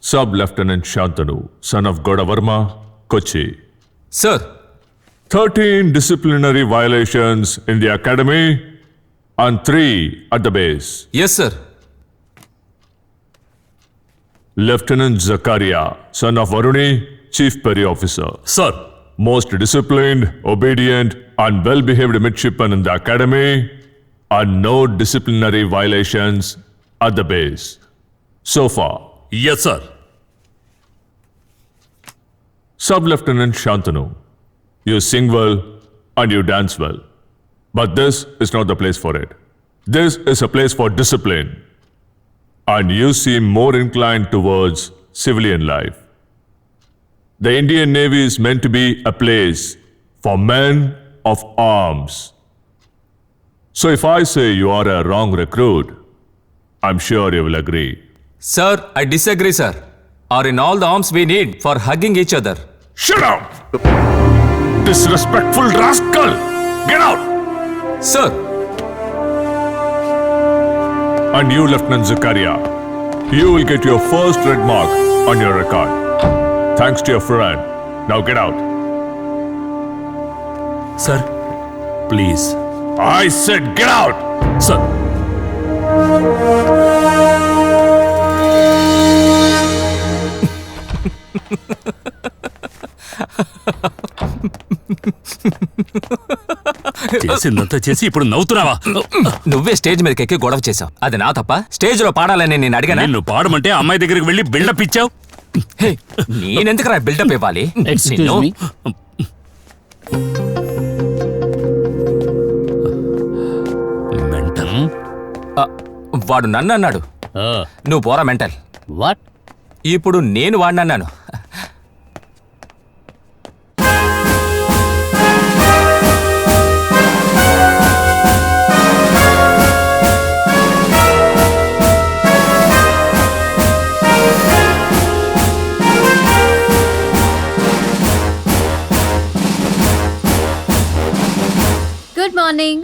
Sub-Lieutenant Shantanu, son of Godavarma, Kochi. Sir. 13 disciplinary violations in the academy and 3 at the base. Yes, sir. Lieutenant Zakaria, son of Varuni, Chief Petty Officer. Sir. Most disciplined, obedient, and well-behaved midshipman in the academy, and no disciplinary violations at the base. So far. Yes, sir. Sub-Lieutenant Shantanu, you sing well and you dance well. But this is not the place for it. This is a place for discipline. And you seem more inclined towards civilian life. The Indian Navy is meant to be a place for men of arms. So if I say you are a wrong recruit, I'm sure you will agree. Sir, I disagree, sir. Or in all the arms we need for hugging each other. Shut up! Disrespectful rascal! Get out! Sir. And you, Lieutenant Zakaria, you will get your first red mark on your record. Thanks to your friend. Now get out. Sir, please. I said get out! Sir. చేసిందంతా చేసి ఇప్పుడు నవ్వుతున్నావా? నువ్వే stage మీదకి ఎక్కి గొడవ చేసావు. అది నా తప్ప? స్టేజ్ లో పాడాలని నేను అడిగానా? నిన్ను పాడమంటే అమ్మాయి దగ్గరికి వెళ్ళి బిల్డప్ ఇచ్చావు. నేనెందుకు బిల్డప్ ఇవ్వాలి? మెంటల్. వాడు నన్ను అన్నాడు. నువ్వు పోరా మెంటల్. వాట్? ఇప్పుడు నేను వాడిని అన్నాను. Good morning.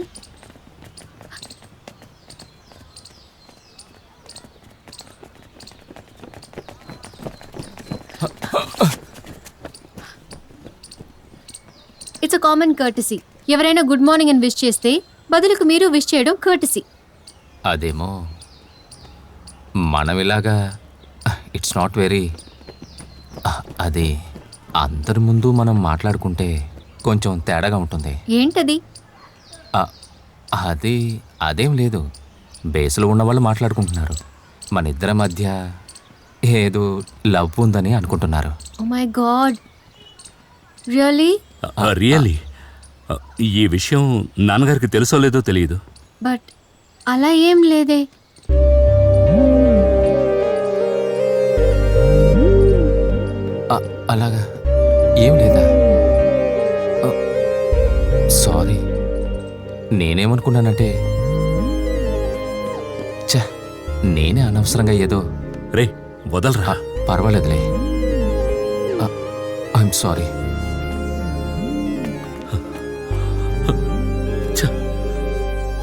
It's a common courtesy. ఎవరైనా గుడ్ మార్నింగ్ అని విష్ చేస్తే బదులుకు మీరు విష్ చేయడం courtesy. అదేమో మనం ఇలాగా ఇట్స్ నాట్ వెరీ. అది అందరి ముందు మనం మాట్లాడుకుంటే కొంచెం తేడాగా ఉంటుంది. ఏంటది? అది అదేం లేదు. బేస్లో ఉన్నవాళ్ళు మాట్లాడుకుంటున్నారు. మన ఇద్దరి మధ్య ఏదో లవ్ ఉందని అనుకుంటున్నారు. Oh my God, really? Really? ఈ విషయం నాన్నగారికి తెలుసో లేదో తెలియదు. బట్ అలా ఏం లేదే. అలాగా ఏం లేదా? సారీ. నేనేమనుకున్నానంటే నేనే అనవసరంగా ఏదో. రే వదలరా. పర్వాలేదులే. I'm sorry.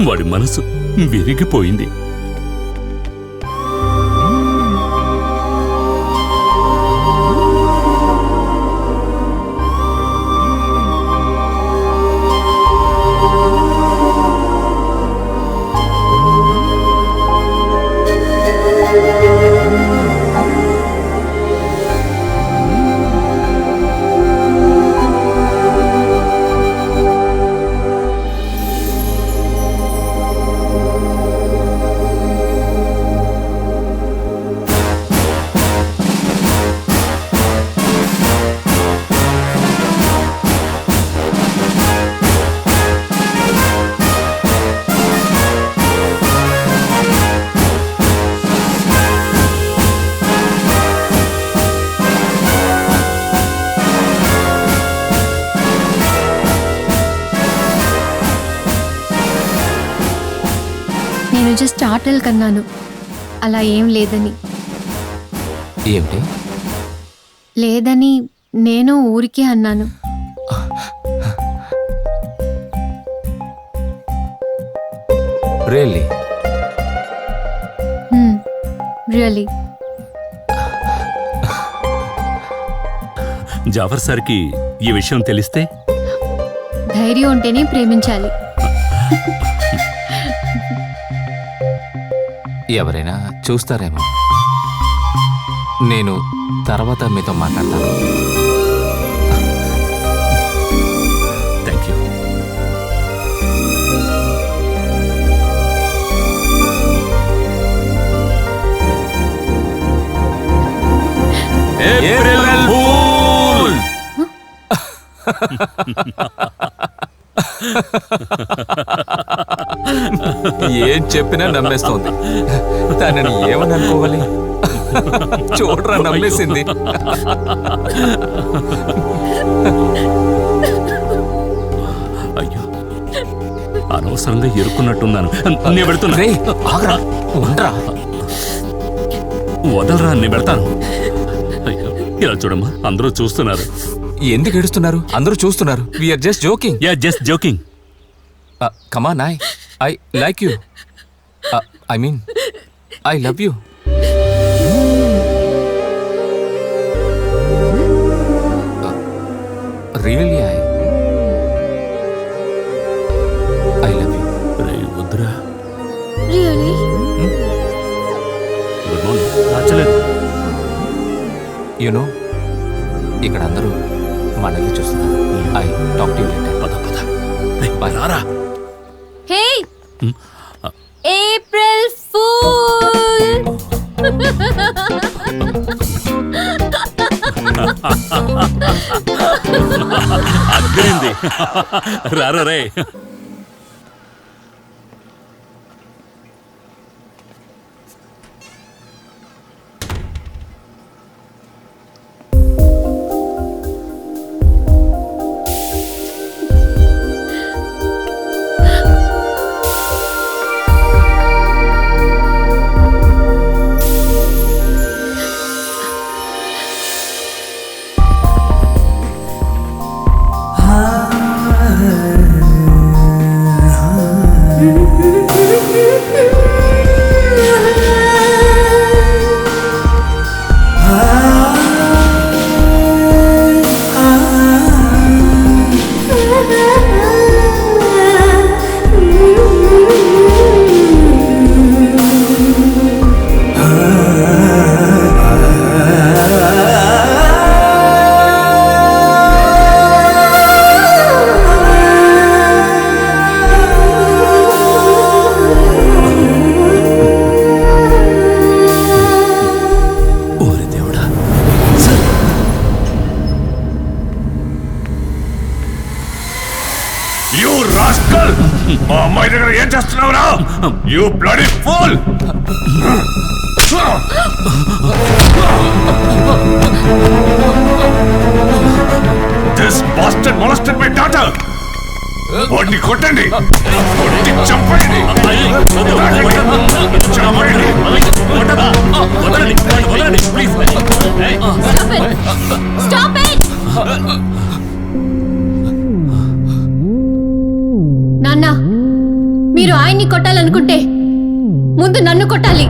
వాడి మనసు విరిగిపోయింది. నేను జస్ట్ ఆటలు కన్నాను, అలా ఏం లేదని. ఏమిటి? లేదని నేను ఊరికే అన్నాను. రియల్లీ? రియల్లీ. జాఫర్ సార్కి ఈ విషయం తెలిస్తే? ధైర్యం ఉంటేనే ప్రేమించాలి. ఎవరైనా చూస్తారేమో. నేను తర్వాత మీతో మాట్లాడతాను. Thank you. April fool! ఏం చెప్పినా నమ్మేస్తోంది. తనని ఏమని అనుకోవాలి? చూడరా, నమ్మేసింది. అయ్యో, అనవసరంగా ఇరుక్కున్నట్టున్నాను. నేను వెళ్తున్నా. రేయ్, ఆగ్రా, ఉండరా. వదలరా, నేను వెళ్తాను. అయ్యో, ఇలా చూడమ్మా, అందరూ చూస్తున్నారు. ఎందుకు ఏడుస్తున్నారు? అందరూ చూస్తున్నారు. We're just joking. Yeah, just joking. Come on, I like you. I mean, I love you. Really I love you. రే, వద్దురా. రియలీ? Good morning. నచ్చలేదు. యూనో, ఇక్కడ అందరూ మనల్ని చూస్తున్నారు. I talk to you later. పద పద. రేయ్, రారా. Hey, April fool! అర్థమైంది. రారా రే. మా అమ్మాయి దగ్గర ఏం చేస్తున్నావురా? You bloody fool! This bastard molested my daughter! వాడిని కొట్టండి, కొట్టి చంపండి, చంపండి. Stop it! నాన్న, మీరు ఆయన్ని కొట్టాలనుకుంటే ముందు నన్ను కొట్టాలి.